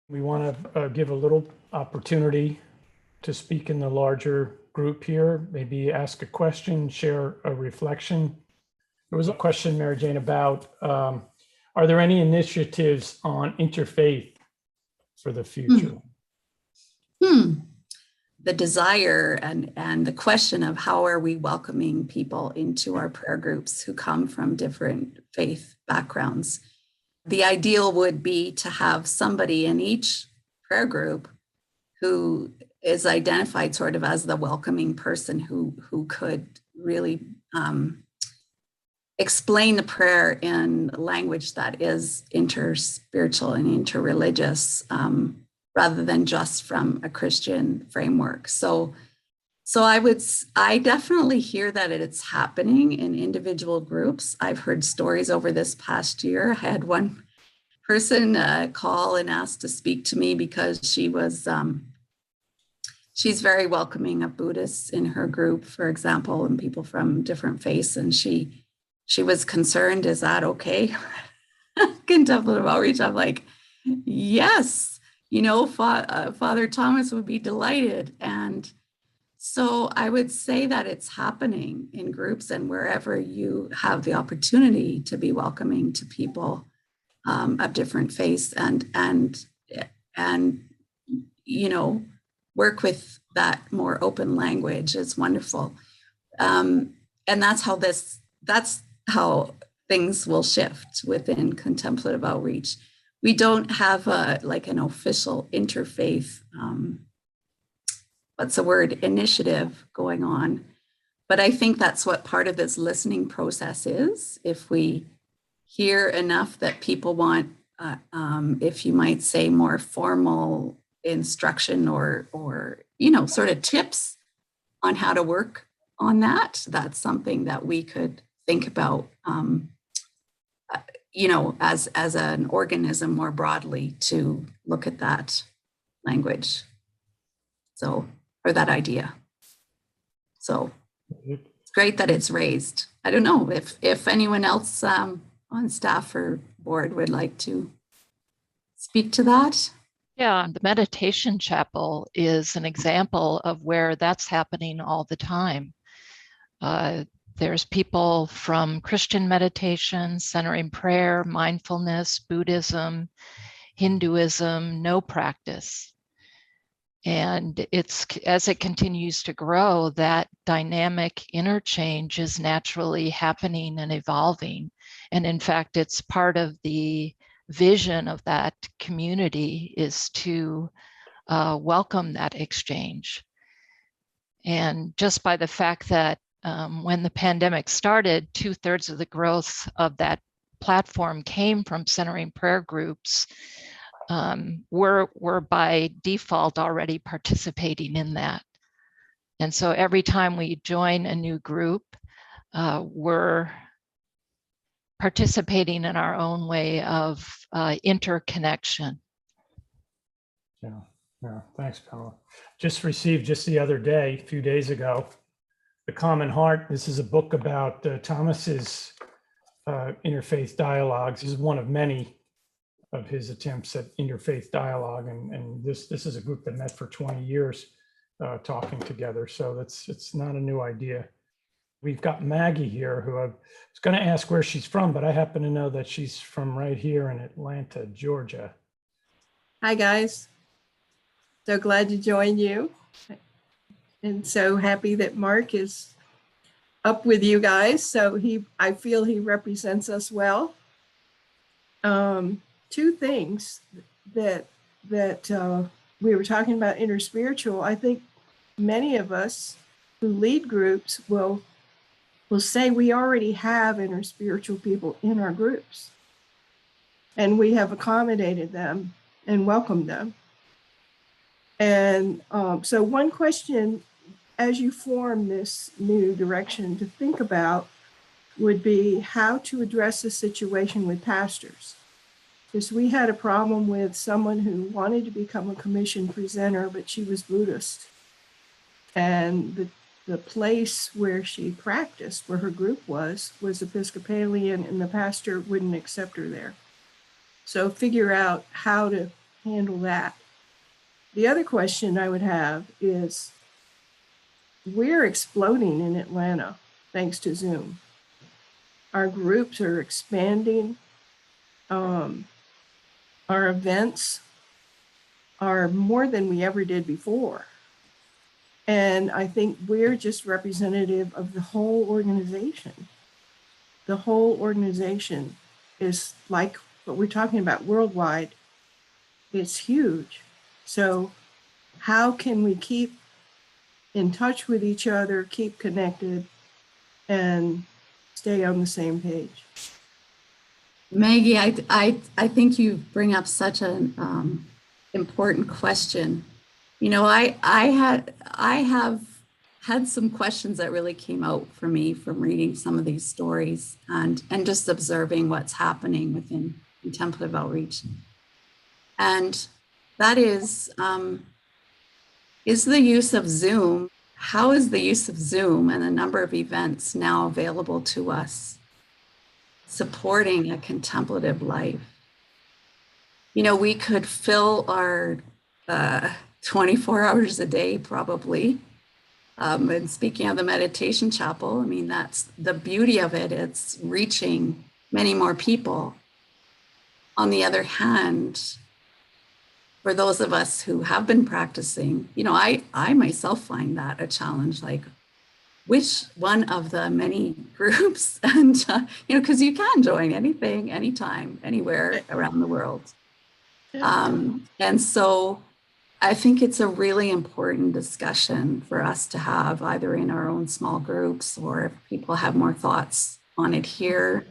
We want to give a little opportunity to speak in the larger group here, maybe ask a question, share a reflection. There was a question, Mary Jane, about are there any initiatives on interfaith for the future? The desire and the question of how are we welcoming people into our prayer groups who come from different faith backgrounds. The ideal would be to have somebody in each prayer group who is identified sort of as the welcoming person who could really explain the prayer in language that is interspiritual and interreligious, rather than just from a Christian framework. So I definitely hear that it's happening in individual groups. I've heard stories over this past year. I had one person call and ask to speak to me because she's very welcoming of Buddhists in her group, for example, and people from different faiths. And she was concerned, is that okay? Contemplative outreach. I'm like, yes, Father Thomas would be delighted. And so I would say that it's happening in groups and wherever you have the opportunity to be welcoming to people of different faiths and work with that more open language is wonderful. And that's how things will shift within contemplative outreach. We don't have an official interfaith, initiative going on. But I think that's what part of this listening process is. If we hear enough that people want, if you might say, more formal instruction or sort of tips on how to work on that, that's something that we could think about, as an organism more broadly to look at that language. So, or that idea. So it's great that it's raised. I don't know if anyone else on staff or board would like to speak to that. Yeah, the meditation chapel is an example of where that's happening all the time. There's people from Christian meditation, centering prayer, mindfulness, Buddhism, Hinduism, no practice. And as it continues to grow, that dynamic interchange is naturally happening and evolving. And in fact, it's part of the vision of that community is to welcome that exchange. And just by the fact that when the pandemic started, 2/3 of the growth of that platform came from centering prayer groups, we're by default already participating in that. And so every time we join a new group, we're participating in our own way of interconnection. Yeah, thanks, Paula. Just received just the other day, a few days ago, The Common Heart. This is a book about Thomas's interfaith dialogues. This is one of many of his attempts at interfaith dialogue, and this is a group that met for 20 years talking together. So it's not a new idea. We've got Maggie here, who I was going to ask where she's from, but I happen to know that she's from right here in Atlanta, Georgia. Hi, guys. So glad to join you. And so happy that Mark is up with you guys. So I feel he represents us well. Two things that we were talking about interspiritual. I think many of us who lead groups will say we already have interspiritual people in our groups, and we have accommodated them and welcomed them. And so one question as you form this new direction to think about would be how to address the situation with pastors. Because we had a problem with someone who wanted to become a commissioned presenter, but she was Buddhist. And the place where she practiced, where her group was Episcopalian, and the pastor wouldn't accept her there. So figure out how to handle that? The other question I would have is, we're exploding in Atlanta thanks to Zoom. Our groups are expanding. Our events are more than we ever did before. And I think we're just representative of the whole organization. The whole organization is like what we're talking about worldwide. It's huge. So how can we keep in touch with each other, keep connected, and stay on the same page? Maggie, I think you bring up such an important question. You know, I have had some questions that really came out for me from reading some of these stories and just observing what's happening within contemplative outreach. And that is the use of Zoom. How is the use of Zoom and the number of events now available to us supporting a contemplative life? You know, we could fill our 24 hours a day probably. And speaking of the meditation chapel, I mean, that's the beauty of it. It's reaching many more people. On the other hand, for those of us who have been practicing, you know, I myself find that a challenge, like which one of the many groups, and, you know, because you can join anything, anytime, anywhere around the world. And so I think it's a really important discussion for us to have either in our own small groups or if people have more thoughts on it here,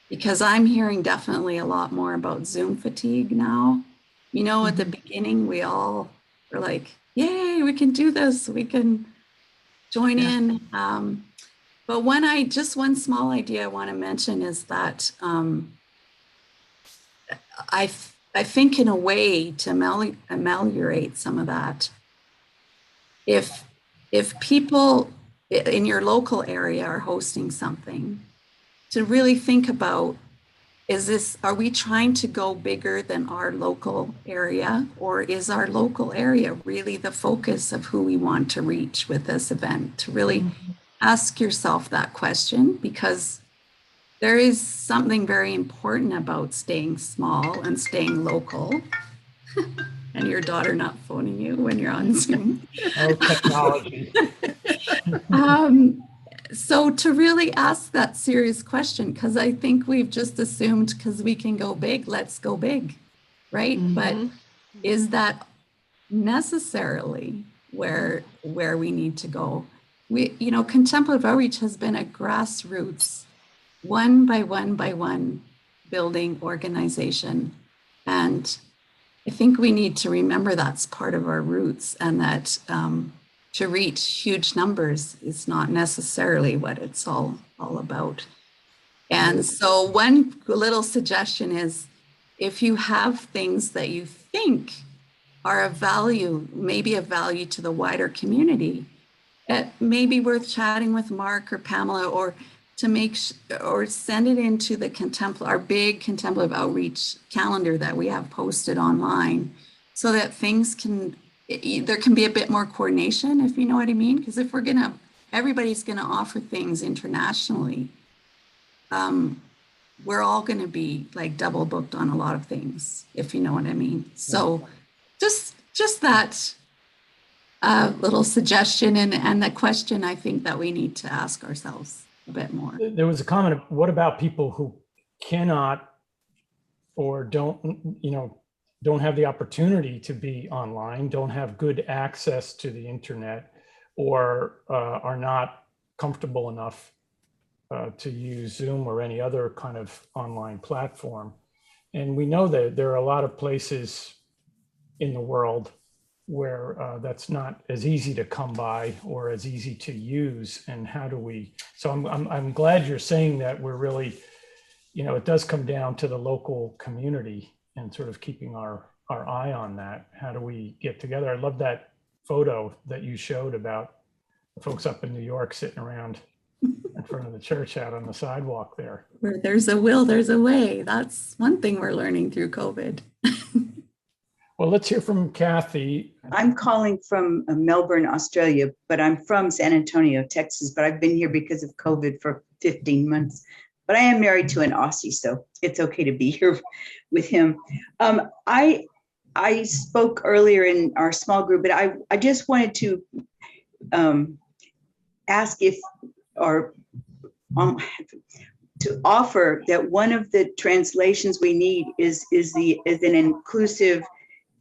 because I'm hearing definitely a lot more about Zoom fatigue now. You know, at the beginning, we all were like, yay, we can do this, we can join in. But one small idea I want to mention is that I think in a way to ameliorate some of that, if people in your local area are hosting something, to really think about, are we trying to go bigger than our local area, or is our local area really the focus of who we want to reach with this event? To really ask yourself that question, because there is something very important about staying small and staying local. And your daughter not phoning you when you're on Zoom. Oh, technology. So to really ask that serious question, because I think we've just assumed because we can go big, let's go big, right? But is that necessarily where we need to go? You know, contemplative outreach has been a grassroots, one by one building organization. And I think we need to remember that's part of our roots, and that to reach huge numbers is not necessarily what it's all about. And so one little suggestion is, if you have things that you think are of value, maybe of value to the wider community, it may be worth chatting with Mark or Pamela, or to or send it into the our big contemplative outreach calendar that we have posted online, so that there can be a bit more coordination, if you know what I mean. Because if everybody's gonna offer things internationally, we're all gonna be like double booked on a lot of things, if you know what I mean. So just that little suggestion and the question I think that we need to ask ourselves a bit more. There was a comment of, what about people who cannot or don't have the opportunity to be online, don't have good access to the internet, or are not comfortable enough to use Zoom or any other kind of online platform? And we know that there are a lot of places in the world where that's not as easy to come by or as easy to use. And how do we, so I'm glad you're saying that we're really, it does come down to the local community and sort of keeping our eye on that. How do we get together? I love that photo that you showed about the folks up in New York sitting around in front of the church out on the sidewalk there. Where there's a will, there's a way. That's one thing we're learning through COVID. Well, let's hear from Kathy. I'm calling from Melbourne, Australia, but I'm from San Antonio, Texas, but I've been here because of COVID for 15 months. But I am married to an Aussie, so it's okay to be here with him. I spoke earlier in our small group, but I just wanted to ask if, or to offer that one of the translations we need is an inclusive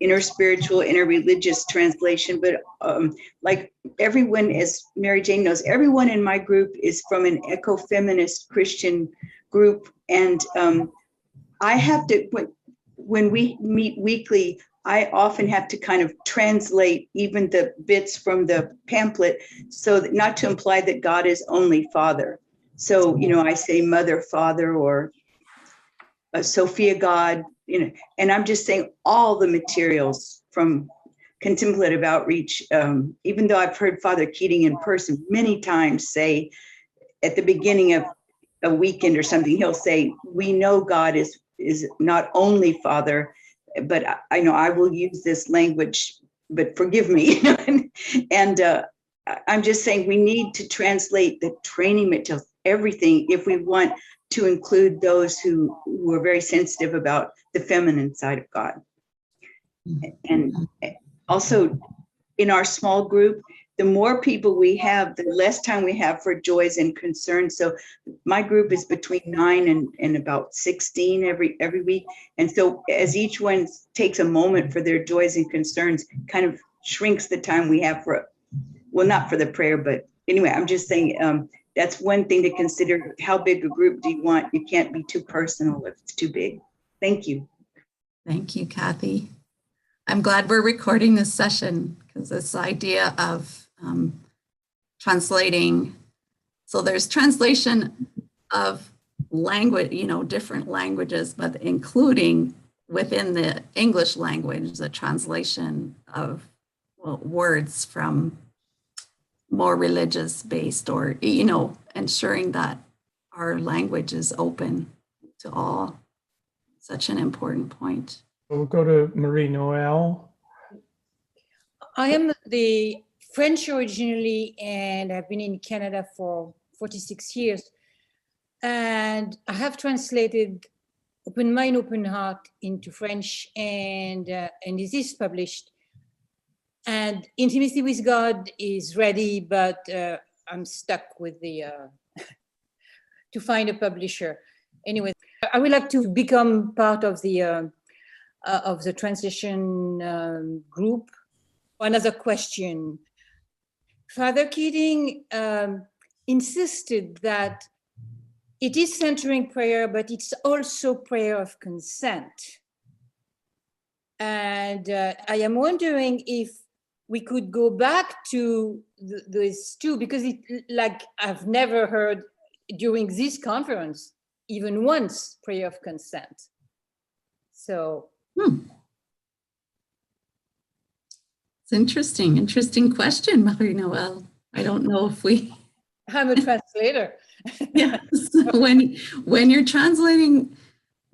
interspiritual, interreligious translation. But like everyone, as Mary Jane knows, everyone in my group is from an ecofeminist Christian group. And I have to, when we meet weekly, I often have to kind of translate even the bits from the pamphlet, so that not to imply that God is only Father. So, you know, I say Mother, Father, or Sophia God, you know, and I'm just saying all the materials from Contemplative Outreach, even though I've heard Father Keating in person many times say at the beginning of a weekend or something, he'll say, we know God is not only Father, but I know I will use this language, but forgive me. And I'm just saying we need to translate the training materials, everything, if we want to include those who are very sensitive about the feminine side of God. And also in our small group, the more people we have, the less time we have for joys and concerns. So my group is between 9 and about 16 every week. And so as each one takes a moment for their joys and concerns, kind of shrinks the time we have for, well, not for the prayer, but anyway, I'm just saying, that's one thing to consider. How big a group do you want? You can't be too personal if it's too big. Thank you. Thank you, Kathy. I'm glad we're recording this session, because this idea of translating, so there's translation of language, you know, different languages, but including within the English language, the translation of words from more religious based, or, you know, ensuring that our language is open to all. Such an important point. We'll go to Marie Noel. I am the French originally, and I've been in Canada for 46 years. And I have translated Open Mind, Open Heart into French, and this is published. And Intimacy with God is ready, but I'm stuck with the, to find a publisher. Anyway, I would like to become part of the translation group. Another question. Father Keating insisted that it is centering prayer, but it's also prayer of consent. And I am wondering if we could go back to those two, because it, like, I've never heard during this conference even once prayer of consent. So. It's interesting question, Marie-Noëlle. I don't know if we. I'm a translator. Yes, when you're translating,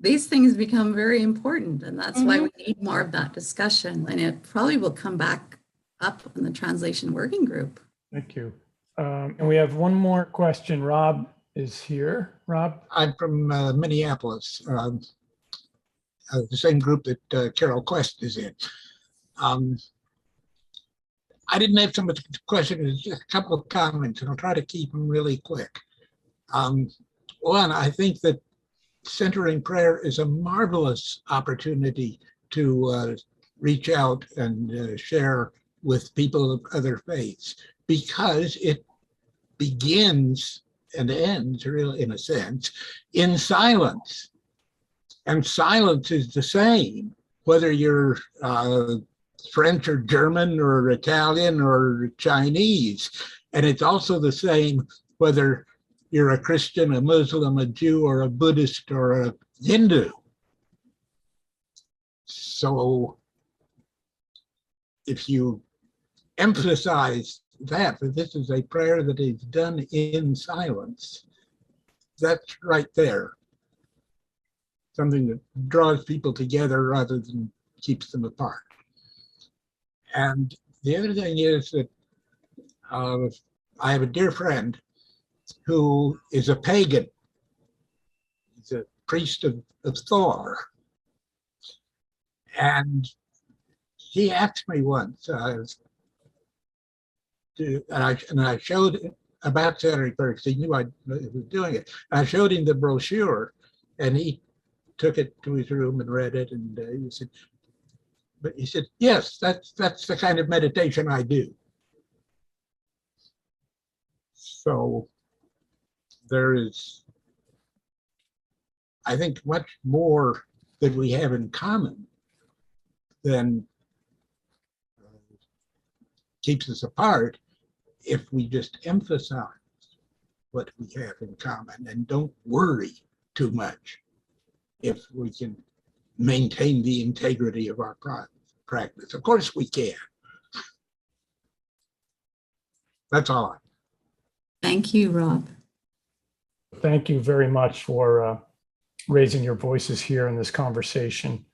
these things become very important, and that's why we need more of that discussion, and it probably will come back up in the translation working group. Thank you. And we have one more question. Rob is here. Rob? I'm from Minneapolis, the same group that Carol Quest is in. I didn't have so much question, it's just a couple of comments, and I'll try to keep them really quick. One, I think that centering prayer is a marvelous opportunity to reach out and share with people of other faiths, because it begins and ends, really, in a sense, in silence. And silence is the same, whether you're French or German or Italian or Chinese. And it's also the same whether you're a Christian, a Muslim, a Jew, or a Buddhist, or a Hindu. So if you emphasize that this is a prayer that is done in silence, that's right there. Something that draws people together rather than keeps them apart. And the other thing is that I have a dear friend who is a pagan. He's a priest of Thor. And he asked me once, and I showed him about centering prayer because he knew I was doing it. I showed him the brochure, and he took it to his room and read it. And he said, yes, that's the kind of meditation I do. So there is, I think, much more that we have in common than keeps us apart if we just emphasize what we have in common and don't worry too much if we can maintain the integrity of our practice. Of course we can. That's all. Thank you, Rob. Thank you very much for raising your voices here in this conversation.